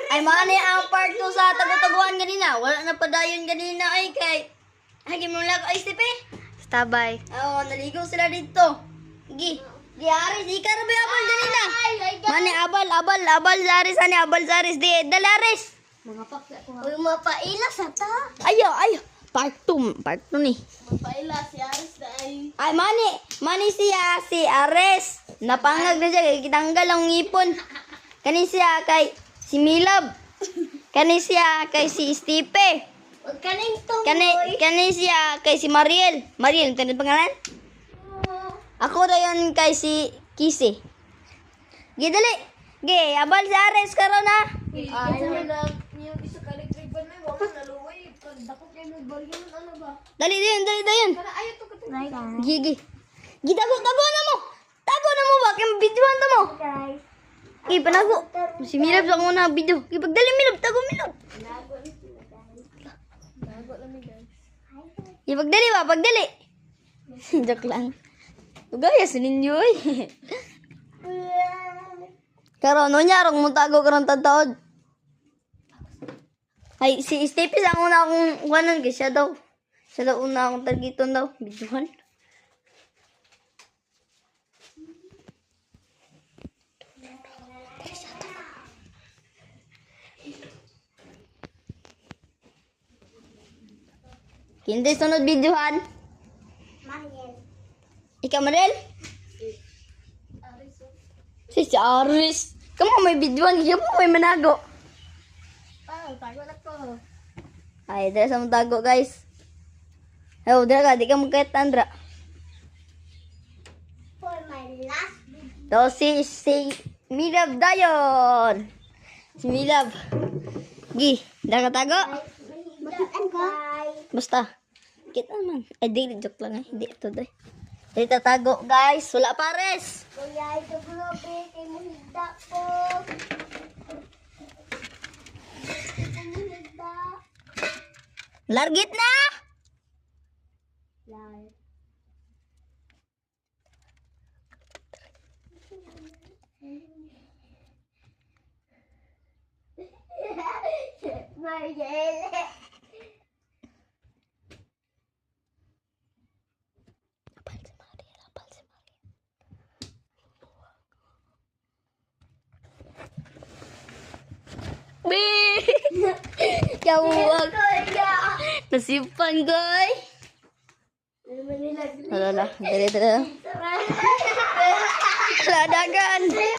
Ay mani ang part 2 sa tago-taguan ganina. Wala na padayon ganina ay kay. Ay mo lang ay stipe. Tabay. Oh, naligo sila dito. Gi. Aris, di ka rabi abal ganina. Mani abal Zaris ani abal Zaris di dalaris. Mga paksa ko. Uy, mapailas ata. Ayo. Part 2 ni. Mapailas si Aris na ay. Ay, mani siya, si Ares. Napangag na siya, kay kitanggal ang ngipon. Kani siya kay si Milab. Kani siya kay si Stipe. Kaning to. Kani siya kay si Mariel. Mariel, ito na pangalan? Ako na yun kay si Kisi. Gidali. Abal si Ares karon na. Yung isa ka-electric ban na, wala naluway. Dakot kayo nagbaryon, ano ba? Dali dayon. Para ayaw to katong. Gigi. Tago na mo. Tago na mo ba? Kaya videoan ta mo. Guys. Panago. Si Milab sa muna video. Pagdali Milab. Tago Milab. Nago ni sila guys. Nago lang guys. Pagdali. Joke lang. Tugaya sa ninyo eh. Karon, no niya, rong mutago karon tataod. Ay, si Stepis ang una akong kuhanan kay siya daw. Siya daw una akong targeton daw. Biduhan. Hindi sunod biduhan. Mariel. Ikaw, Marel? Si Aris. Kamu may biduhan. Siya po may manago. Tago na ko. Ay, dala sa mong tago, guys. Oh, dala ka. Di ka magkait, Andra. For my last video. So, si Milab dayon. Si Milab. Gi, dala ka tago? Makitaan ko. Basta. Kita naman. Ay, di, joke lang eh. Hindi, ito doy. Dito tago, guys. Wala pares. Kuya, ito grabe. Kay Muhida ko. Muhida. Largit na! Live. Mariel. Kawag. Nasipan, guy. Wala. Dali. Ladagan.